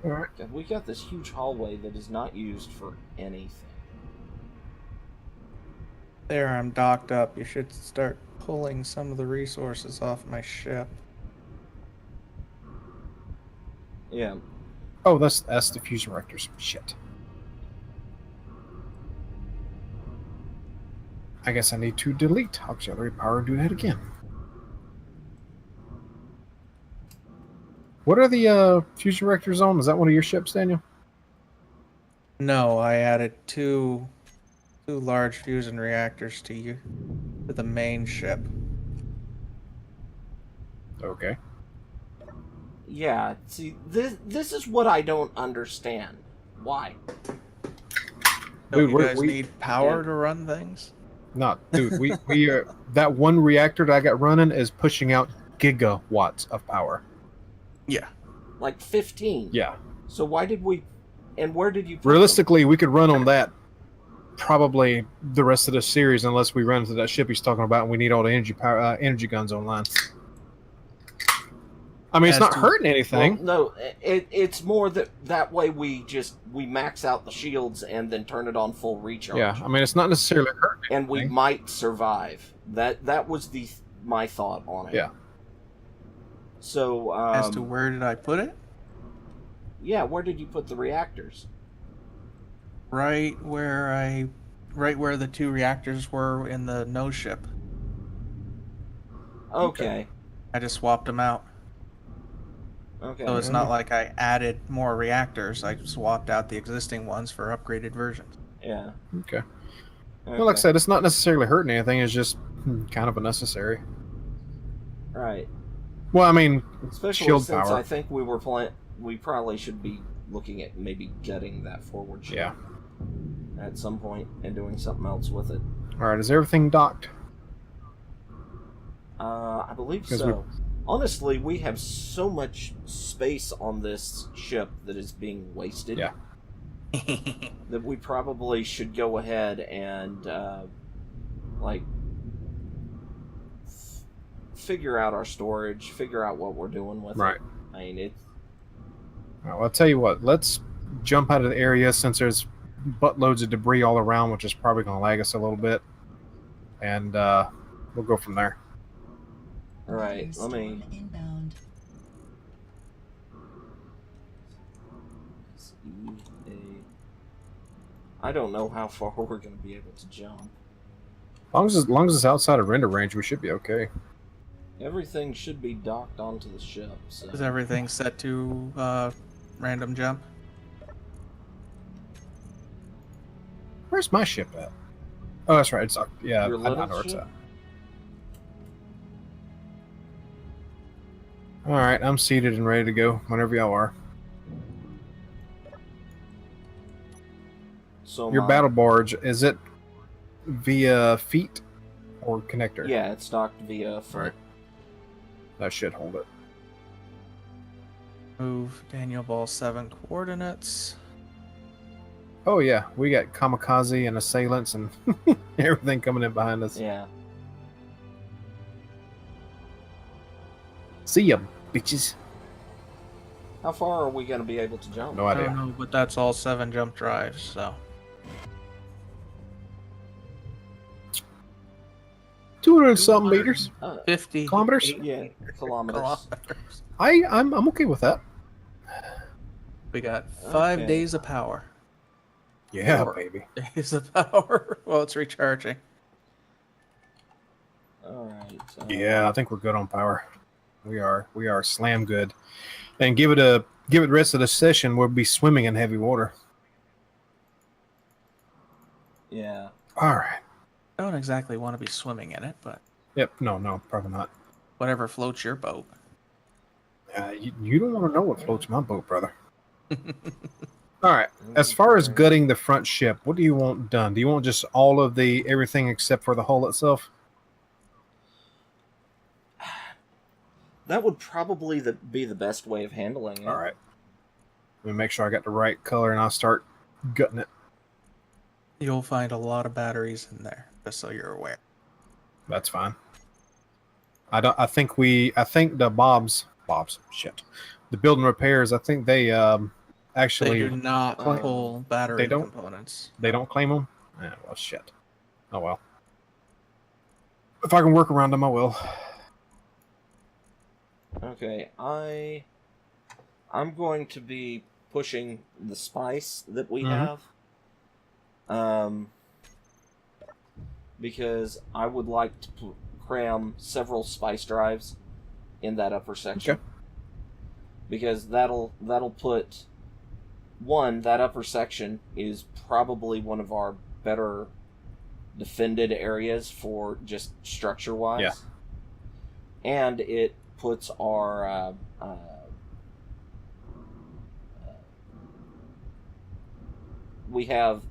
All right. God, we got this huge hallway that is not used for anything. There, I'm docked up. You should start pulling some of the resources off my ship. Yeah. Oh, that's the fusion reactors. Shit. I guess I need to delete auxiliary power and do that again. What are the fusion reactors on? Is that one of your ships, Daniel? No, I added two large fusion reactors to the main ship. Okay. Yeah, see, this is what I don't understand. Why? Don't Dude, you guys we need power to run things? not, dude. We that one reactor that I got running is pushing out gigawatts of power. Yeah. Like 15. Yeah. So why did we... And where did you put Realistically, we could run on that probably the rest of the series unless we run into that ship he's talking about and we need all the energy guns online. I mean, it's not hurting anything. Well, no, it's more that way we max out the shields and then turn it on full recharge. Yeah, I mean, it's not necessarily hurting anything. And we might survive. That was my thought on it. Yeah. So as to where did I put it? Yeah, where did you put the reactors? Right where the two reactors were in the nose ship. Okay. I just swapped them out. Okay. So it's not like I added more reactors. I swapped out the existing ones for upgraded versions. Yeah. Okay. Well, like I said, it's not necessarily hurting anything. It's just kind of unnecessary. Right. Well, I mean, especially shield since power. I think we probably should be looking at maybe gutting that forward ship. Yeah. At some point and doing something else with it. All right, is everything docked? I believe so. Honestly, we have so much space on this ship that is being wasted. Yeah. That we probably should go ahead and figure out our storage, figure out what we're doing with it. I mean, it's... All right, well, I'll tell you what. Let's jump out of the area since there's buttloads of debris all around, which is probably going to lag us a little bit. And we'll go from there. All right, let me... I don't know how far we're going to be able to jump. As long as it's outside of render range, we should be okay. Everything should be docked onto the ship. So. Is everything set to random jump? Where's my ship at? Oh, that's right. It's yeah, Your I know little where it's ship? at. All right, I'm seated and ready to go whenever y'all are. So your battle barge, is it via feet or connector? Yeah, it's docked via foot. Right. That should hold it. Move Daniel Ball 7 coordinates. Oh yeah, we got kamikaze and assailants and everything coming in behind us. Yeah. See ya, bitches. How far are we going to be able to jump? No idea. I don't know, but that's all 7 jump drives, so. 200-something meters. 50 kilometers. Yeah, kilometers. I'm okay with that. We got 5 days of power. Yeah, 4 baby. days of power. Well, it's recharging. All right. Yeah, I think we're good on power. We are slam good. And give it the rest of the session. We'll be swimming in heavy water. Yeah. All right. I don't exactly want to be swimming in it, but. Yep. No, probably not. Whatever floats your boat. You don't want to know what floats my boat, brother. All right. As far as gutting the front ship, what do you want done? Do you want just all of everything except for the hull itself? That would probably be the best way of handling it. All right. Let me make sure I got the right color, and I'll start gutting it. You'll find a lot of batteries in there, just so you're aware. That's fine. I think the Bob's shit. The building repairs, I think they actually They do not Claim- pull battery they don't? components. They don't claim them? Well, shit. Oh, well. If I can work around them, I will. Okay, I'm going to be pushing the spice that we Mhm. have. Because I would like to cram several spice drives in that upper section. Okay. Because that'll put that upper section is probably one of our better defended areas for just structure wise. Yeah. And it puts our we have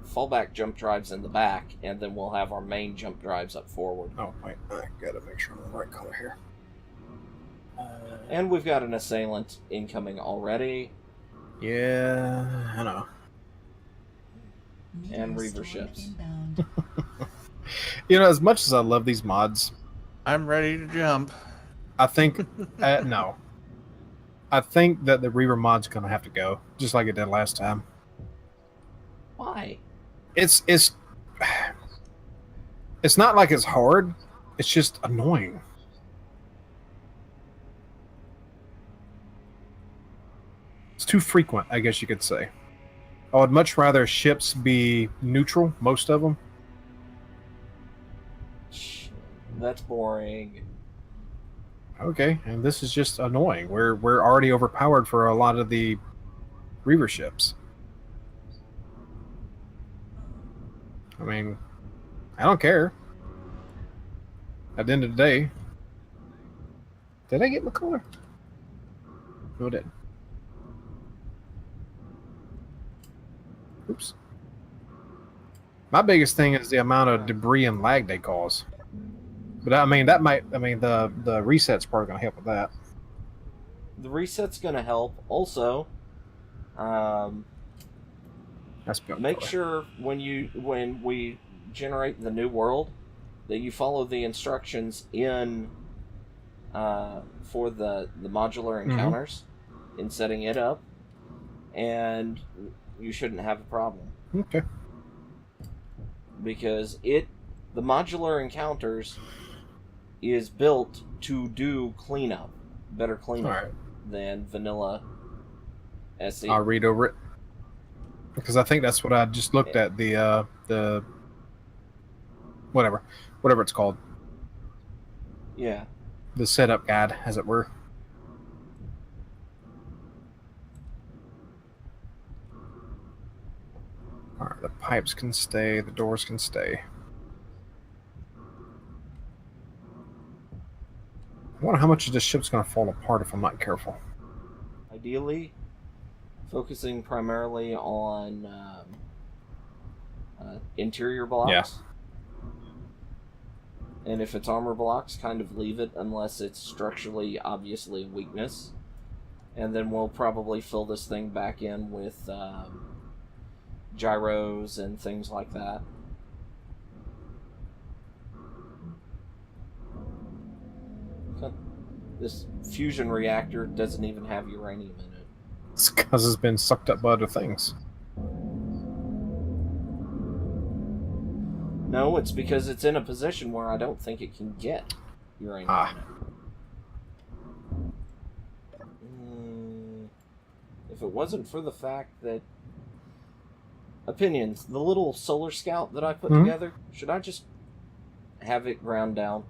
fallback jump drives in the back, and then we'll have our main jump drives up forward. Oh, wait. I gotta make sure I'm the right color here. And we've got an assailant incoming already, Yeah, I know. and Reaver ships. You know, as much as I love these mods, I'm ready to jump. I think no. I think that the Reaver mod's gonna have to go, just like it did last time. Why? It's not like it's hard. It's just annoying. It's too frequent, I guess you could say. I would much rather ships be neutral, most of them. That's boring. Okay, and this is just annoying. We're already overpowered for a lot of the Reaver ships. I mean, I don't care. At the end of the day, did I get my color? No, I didn't. Oops. My biggest thing is the amount of debris and lag they cause. But I mean, the reset's probably going to help with that. The reset's going to help. Also, That's better. make sure when we generate the new world that you follow the instructions in for the modular encounters in setting it up, and you shouldn't have a problem. Okay. Because the modular encounters is built to do better cleanup All right. than vanilla SE. I'll read over it because I think that's what I just looked at, the whatever it's called, Yeah. the setup guide, as it were. All right, the pipes can stay, the doors can stay. I wonder how much of this ship's going to fall apart if I'm not careful. Ideally, focusing primarily on interior blocks. Yeah. And if it's armor blocks, kind of leave it unless it's structurally obviously a weakness. And then we'll probably fill this thing back in with gyros and things like that. This fusion reactor doesn't even have uranium in it. It's because it's been sucked up by other things. No, it's because it's in a position where I don't think it can get uranium in it. If it wasn't for the fact that... Opinions. The little solar scout that I put together, should I just have it ground down?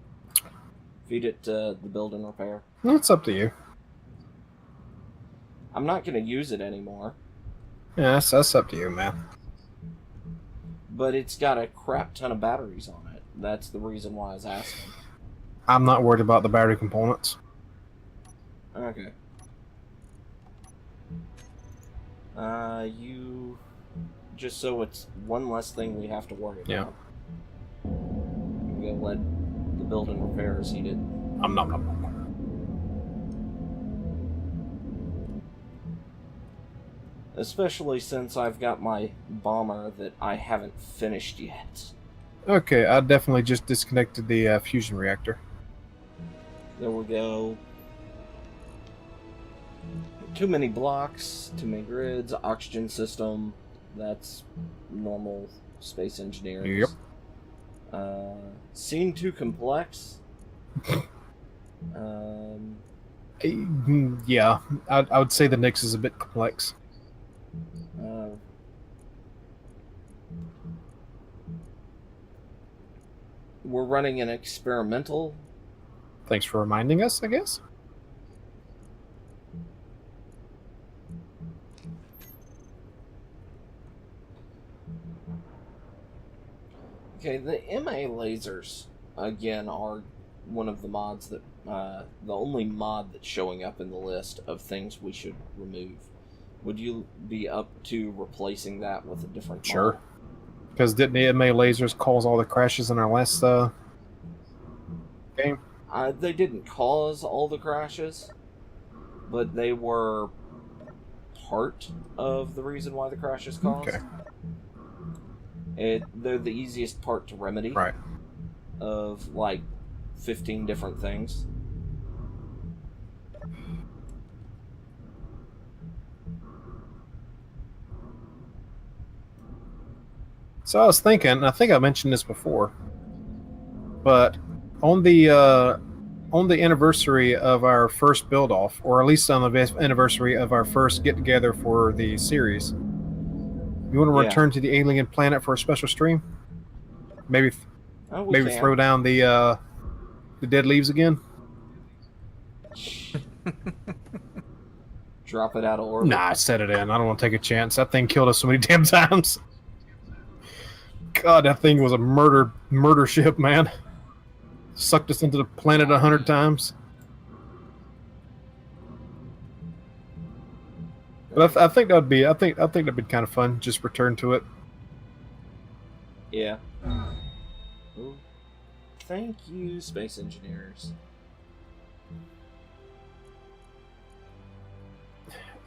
Feed it to the build and repair? It's up to you. I'm not going to use it anymore. Yeah, that's up to you, man. But it's got a crap ton of batteries on it. That's the reason why I was asking. I'm not worried about the battery components. Okay. You... Just so it's one less thing we have to worry about. Yeah. I'm going to let the build and repair is heated. I'm not. Especially since I've got my bomber that I haven't finished yet. Okay, I definitely just disconnected the fusion reactor. There we go. Too many blocks, too many grids, oxygen system. That's normal space engineering. Yep. Scene too complex. Yeah, I would say the Nyx is a bit complex. We're running an experimental. Thanks for reminding us, I guess. Okay, the MA lasers, again, are one of the mods that, the only mod that's showing up in the list of things we should remove. Would you be up to replacing that with a different mod? Sure. Because didn't the MA lasers cause all the crashes in our last game? They didn't cause all the crashes, but they were part of the reason why the crashes caused. Okay. They're the easiest part to remedy. Right. Of like 15 different things. So I was thinking, and I think I mentioned this before, but on the anniversary of our first build off, or at least on the anniversary of our first get together for the series, you want to return to the alien planet for a special stream? Maybe throw down the dead leaves again. Drop it out of orbit. Nah, set it in. I don't want to take a chance. That thing killed us so many damn times. God, that thing was a murder ship, man. Sucked us into the planet 100 times. But I think that'd be that'd be kind of fun. Just return to it. Yeah. Ooh. Thank you, space engineers.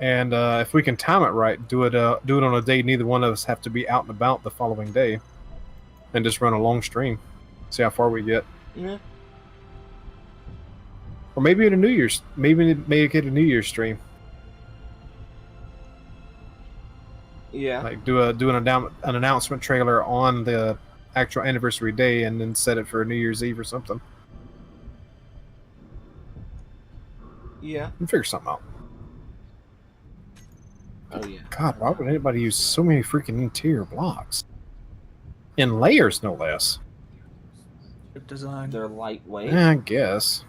And if we can time it right, do it on a day neither one of us have to be out and about the following day, and just run a long stream. See how far we get. Yeah. Or maybe in a New Year's, make it a New Year's stream. Yeah. Like do an announcement trailer on the actual anniversary day, and then set it for New Year's Eve or something. Yeah. And figure something out. Oh yeah. God, why would anybody use so many freaking interior blocks? In layers, no less. Ship design. They're lightweight. I guess.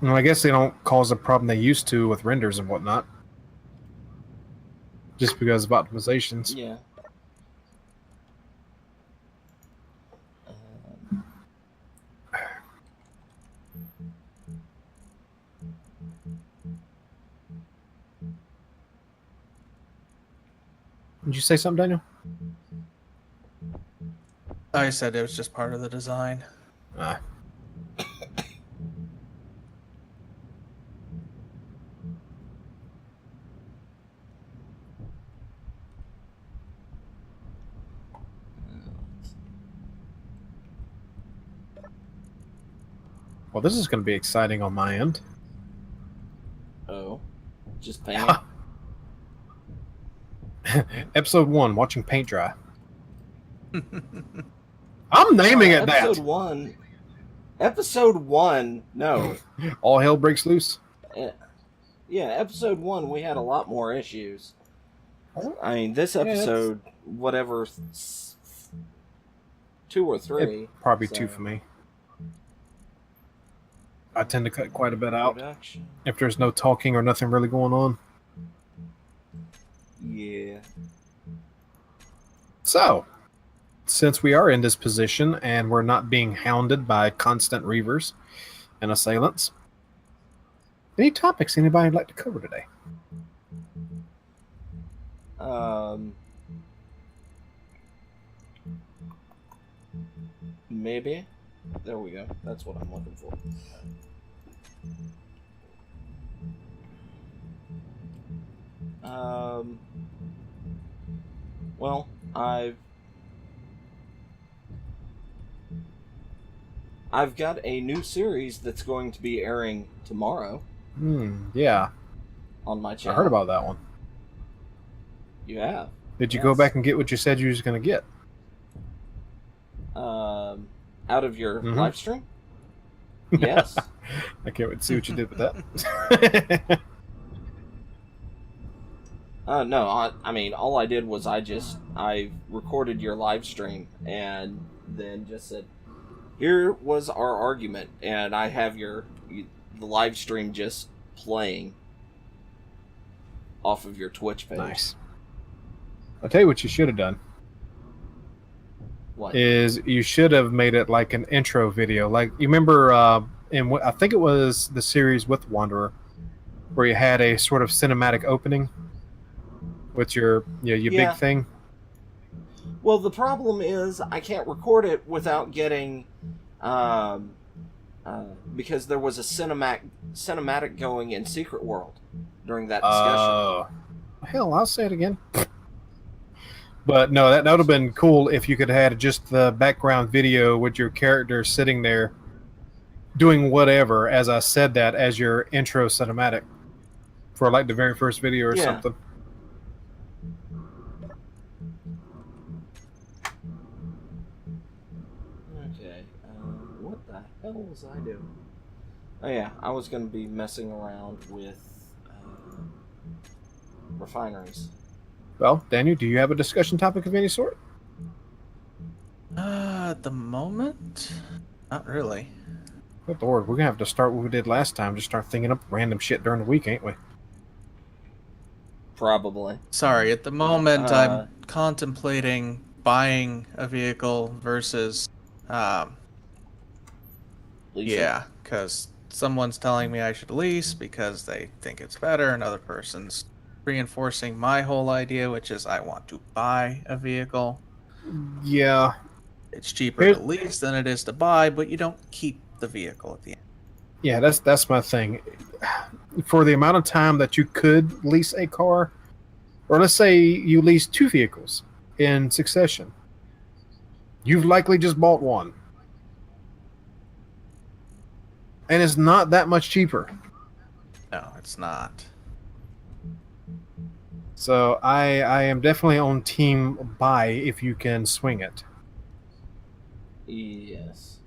Well, I guess they don't cause the problem they used to with renders and whatnot. Just because of optimizations. Yeah. Did you say something, Daniel? I said it was just part of the design. Ah. Well, this is going to be exciting on my end. Oh. Just paint. Episode 1, watching paint dry. I'm naming it that. Episode 1, no. All hell breaks loose. Yeah, episode 1, we had a lot more issues. I mean, this episode, whatever, 2 or 3. Probably 2 for me. I tend to cut quite a bit out if there's no talking or nothing really going on. Yeah. So, since we are in this position and we're not being hounded by constant reavers and assailants, any topics anybody would like to cover today? Maybe. There we go. That's what I'm looking for. Well, I've got a new series that's going to be airing tomorrow Yeah. on my I channel. heard about that one. You have? Did you go back and get what you said you was going to get? Out of your live stream? Yes. I can't wait to see what you did with that. No, I mean, all I did was I recorded your live stream and then just said, here was our argument, and I have the live stream just playing off of your Twitch page. Nice. I'll tell you what you should have done. What? Is you should have made it like an intro video. Like, you remember I think it was the series with Wanderer, where you had a sort of cinematic opening with your big thing. Well, the problem is I can't record it without getting, because there was a cinematic going in Secret World during that discussion. Hell, I'll say it again. But no, that would have been cool if you could have had just the background video with your character sitting there doing whatever, as I said that, as your intro cinematic for like the very first video or something. Okay, what the hell was I doing? Oh yeah, I was going to be messing around with refineries. Well, Daniel, do you have a discussion topic of any sort? At the moment, not really. Good Lord, we're gonna have to start what we did last time. Just start thinking up random shit during the week, ain't we? Probably. Sorry, at the moment I'm contemplating buying a vehicle versus, Leasing. yeah, because someone's telling me I should lease because they think it's better, another person's reinforcing my whole idea, which is I want to buy a vehicle. Yeah. It's cheaper to lease than it is to buy, but you don't keep the vehicle at the end. Yeah, that's my thing. For the amount of time that you could lease a car, or let's say you lease two vehicles in succession, you've likely just bought one. And it's not that much cheaper. No, it's not. So I am definitely on team buy if you can swing it. Yes.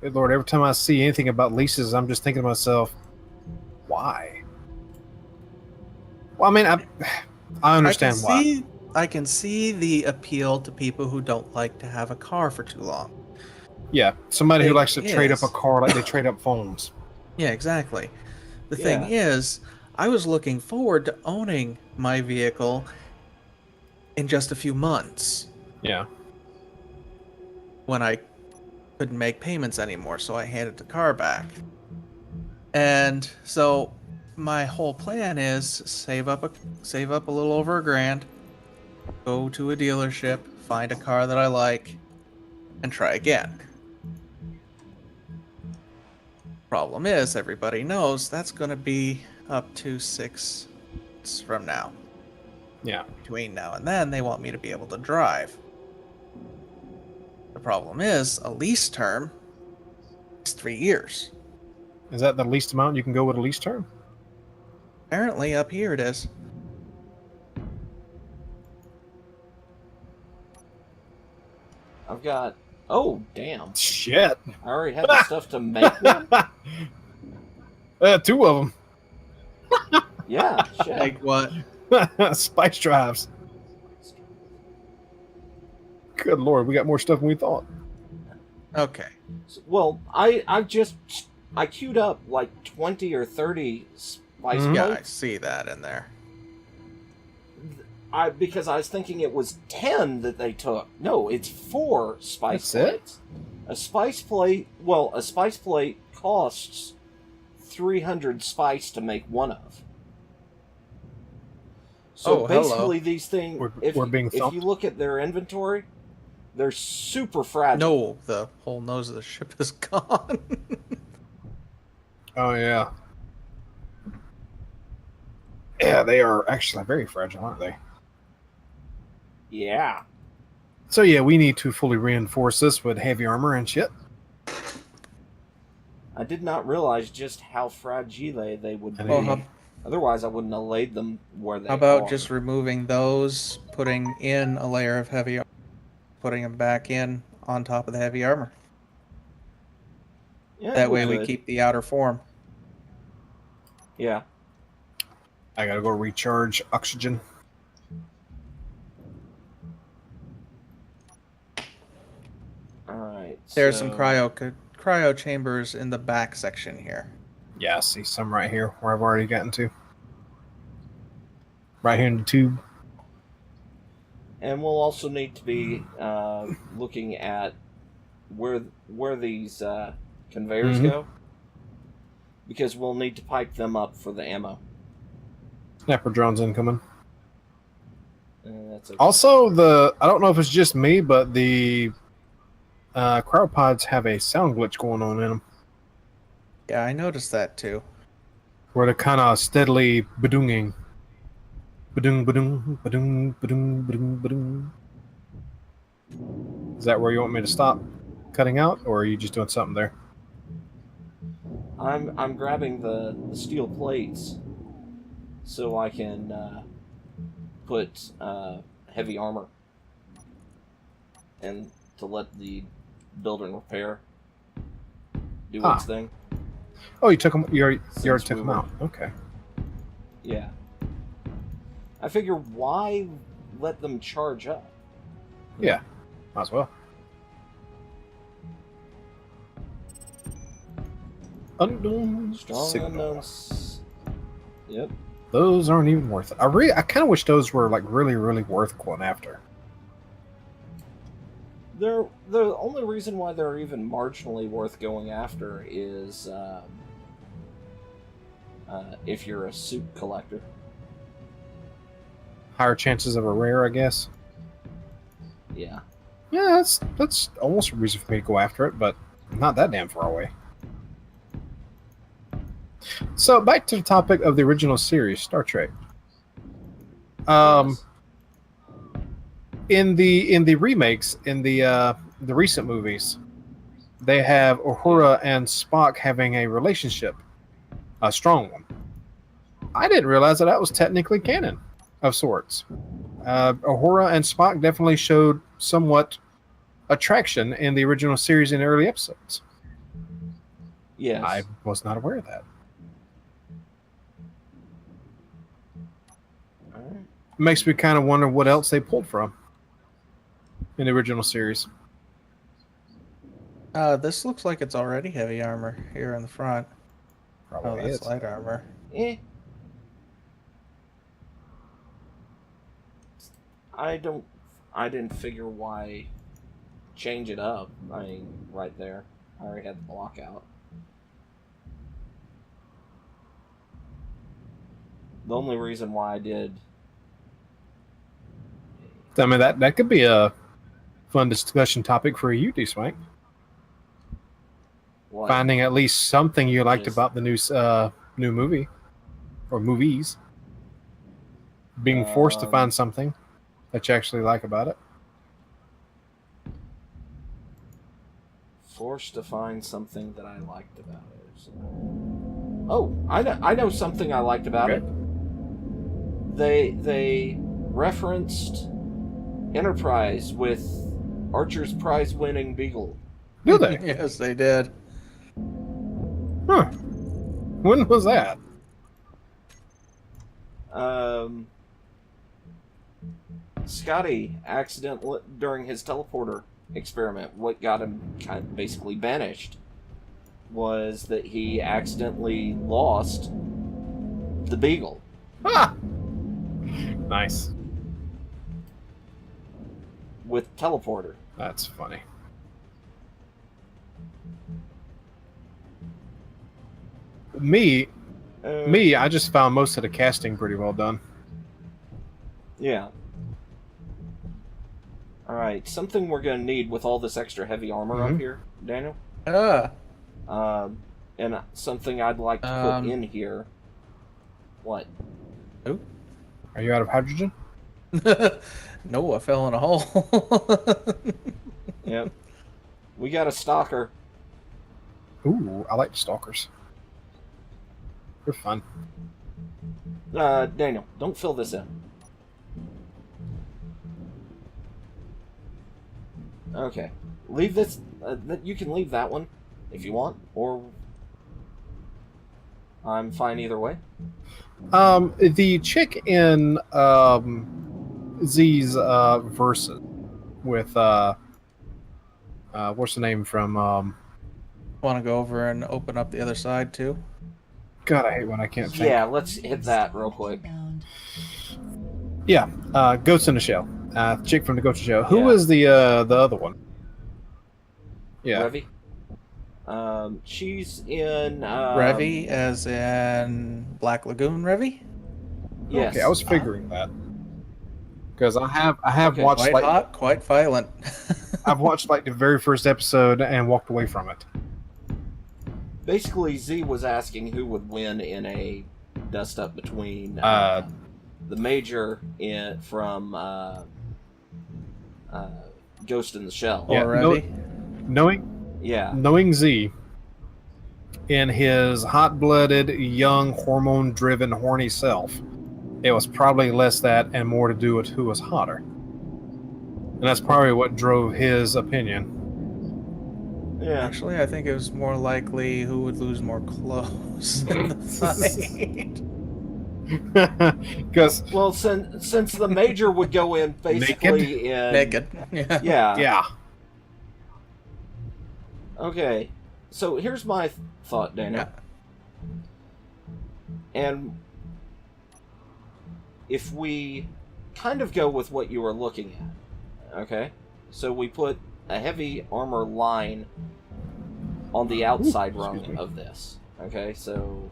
Good Lord, every time I see anything about leases, I'm just thinking to myself, why? Well, I mean, I understand why. I can see the appeal to people who don't like to have a car for too long. Yeah, somebody who likes to trade up a car like they trade up phones. Yeah, exactly. The thing is, I was looking forward to owning my vehicle in just a few months. Yeah. When I couldn't make payments anymore, so I handed the car back. And so my whole plan is save up a little over $1,000, go to a dealership, find a car that I like, and try again. Problem is, everybody knows that's going to be up to 6 months from now. Yeah. Between now and then, they want me to be able to drive. The problem is, a lease term is 3 years. Is that the least amount you can go with a lease term? Apparently, up here it is. I've got... Oh, damn. Shit. I already had the stuff to make one? Two of them. Yeah, shit. Like what? Spice drives. Good Lord, we got more stuff than we thought. Okay. Well, I queued up like 20 or 30 spice Yeah, I plates. see that in there. Because I was thinking it was 10 that they took. No, it's 4 spice That's plates. A spice plate costs 300 spice to make one of. So basically, these things, if you look at their inventory, they're super fragile. No, the whole nose of the ship is gone. Oh, yeah. Yeah, they are actually very fragile, aren't they? Yeah. So yeah, we need to fully reinforce this with heavy armor and shit. I did not realize just how fragile they would be. Well, Otherwise, I wouldn't have laid them where they how about are. just removing those, putting in a layer of heavy armor, putting them back in on top of the heavy armor? Yeah, That way we could. keep the outer form. Yeah. I gotta go recharge oxygen. Alright. There's some cryo chambers in the back section here. Yeah, I see some right here where I've already gotten to. Right here in the tube. And we'll also need to be looking at where these conveyors Mhm. go. Because we'll need to pipe them up for the ammo. Snapper drones incoming. That's okay. Also, I don't know if it's just me, but the cryopods have a sound glitch going on in them. Yeah, I noticed that too. Where they're kind of steadily badoonging. Badoong, badoong, badoong, badoong, badoong, badoong. Is that where you want me to stop cutting out, or are you just doing something there? I'm grabbing the steel plates so I can put heavy armor and to let the build and repair do its thing. Oh, you took them. You already Since took we them were- out. Okay. Yeah. I figure why let them charge up? Yeah. Might as well. Unknown Strong signal. unknowns. Yep. Those aren't even worth it. I kind of wish those were like really, really worth going after. The only reason why they're even marginally worth going after is if you're a suit collector. Higher chances of a rare, I guess. Yeah. Yeah, that's almost a reason for me to go after it, but not that damn far away. So back to the topic of the original series, Star Trek. Yes. In the remakes, in the recent movies, they have Uhura and Spock having a relationship, a strong one. I didn't realize that was technically canon, of sorts. Uhura and Spock definitely showed somewhat attraction in the original series in the early episodes. Yes. I was not aware of that. All right. Makes me kind of wonder what else they pulled from in the original series. This looks like it's already heavy armor here in the front. Oh, Probably that's is. light armor. Eh. I didn't figure why change it up. I mean, right there. I already had the block out. The only reason why I did. I mean, that could be a fun discussion topic for you, Dswank. What? Finding at least something you liked Just- about the new movie or movies. Being forced to find something that you actually like about it. Forced to find something that I liked about it. So. Oh, I know something I liked about Okay. it. They referenced Enterprise with Archer's prize-winning Beagle. Do they? Yes, they did. Huh. When was that? Scotty accidentally during his teleporter experiment, what got him kind of basically banished was that he accidentally lost the Beagle. Ah! Nice. With teleporter. That's funny. Me, I just found most of the casting pretty well done. Yeah. Alright, something we're going to need with all this extra heavy armor up Mhm. here, Daniel. And something I'd like to put in here. What? Are you out of hydrogen? No, I fell in a hole. Yep. We got a stalker. Ooh, I like stalkers. They're fun. Daniel, don't fill this in. Okay. Leave this. You can leave that one if you want, or I'm fine either way. The chick in Z's verses with what's the name from Want to go over and open up the other side too? God, I hate when I can't think. Yeah, let's hit that real quick. Yeah, Ghost in the Shell. Chick from the Ghost in the Shell. Who Yeah. was the other one? Yeah. Revy. She's in. Revy, as in Black Lagoon Revy? Yes. Okay, I was figuring that because I have Okay, watched Quite like hot, quite violent. I've watched like the very first episode and walked away from it. Basically, Z was asking who would win in a dust-up between the Major from Ghost in the Shell. Yeah, Or Revy. Knowing Z in his hot-blooded, young, hormone-driven, horny self, it was probably less that and more to do with who was hotter. And that's probably what drove his opinion. Yeah. Actually, I think it was more likely who would lose more clothes in the fight. Because Well, since the Major would go in basically in Naked. Yeah. Yeah. yeah, Okay. So here's my thought, Dana. And if we kind of go with what you were looking at, okay? So we put a heavy armor line on the outside rung of this, okay? So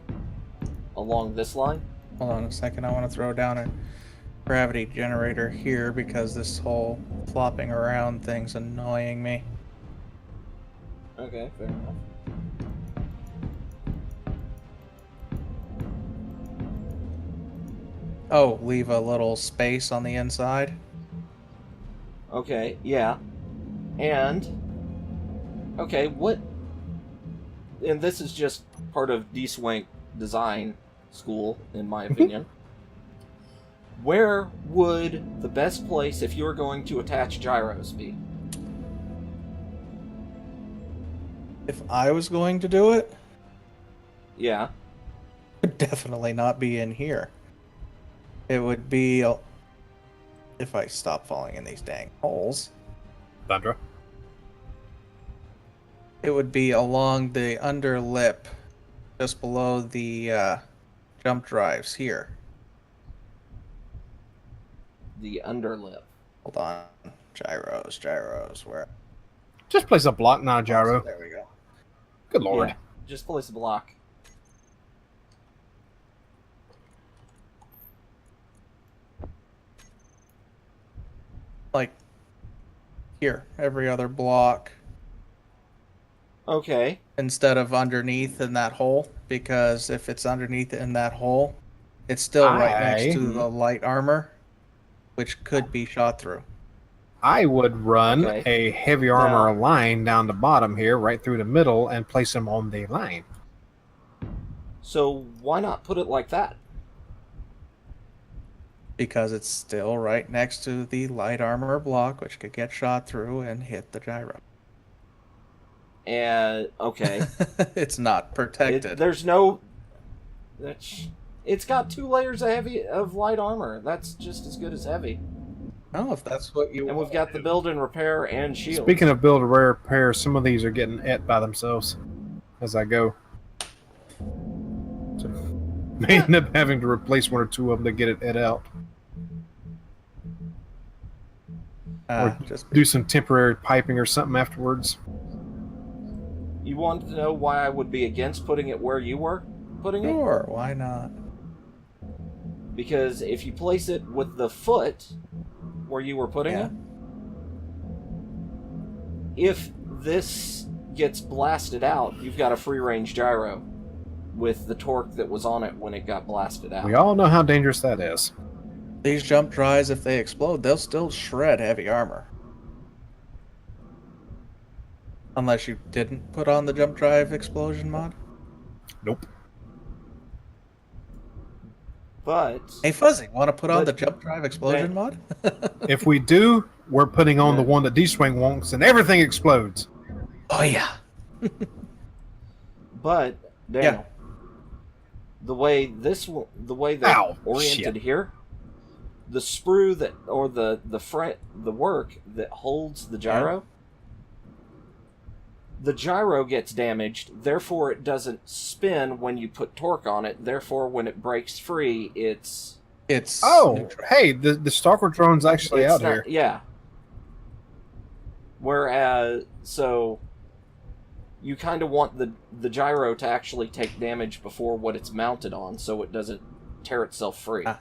along this line. Hold on a second. I want to throw down a gravity generator here because this whole flopping around thing's annoying me. Okay, fair enough. Oh, leave a little space on the inside. Okay, yeah. And okay, what and this is just part of Dswank design school, in my opinion. Where would the best place if you were going to attach gyros be? If I was going to do it, Yeah. it would definitely not be in here. It would be if I stop falling in these dang holes. Thundra. It would be along the under lip, just below the jump drives here. The underlip. Hold on. Gyros, where? Just place a block, not a gyro. There we go. Good lord. Yeah, just place a block. Like here, every other block Okay. instead of underneath in that hole, because if it's underneath in that hole, it's still right next to the light armor, which could be shot through. I would run Okay. a heavy armor line down the bottom here, right through the middle, and place them on the line. So why not put it like that? Because it's still right next to the light armor block, which could get shot through and hit the gyro. And okay. It's not protected. There's no it's got 2 layers of light armor. That's just as good as heavy. Oh, if that's what you And want. we've got the build and repair and shield. Speaking of build a rare pair, some of these are getting et by themselves as I go. So, may end up having to replace 1 or 2 of them to get it et out. Just Do some temporary piping or something afterwards. You want to know why I would be against putting it where you were putting it? sure, why not? Because if you place it with the foot where you were putting Yeah. it, if this gets blasted out, you've got a free range gyro with the torque that was on it when it got blasted out. We all know how dangerous that is. These jump drives, if they explode, they'll still shred heavy armor. Unless you didn't put on the jump drive explosion mod. Nope. But Hey Fuzzy, want to put on But the jump drive explosion mod? If we do, we're putting on Yeah. the one that Dswank wants, and everything explodes. Oh yeah. but Daniel, the way they're Ow, oriented shit. here, the sprue that or the work that holds the gyro, the gyro gets damaged. Therefore, it doesn't spin when you put torque on it. Therefore, when it breaks free, it's Oh, hey, the stalker drone's actually it's out not- here. Yeah. Whereas, so you kind of want the gyro to actually take damage before what it's mounted on, so it doesn't tear itself free. Ah.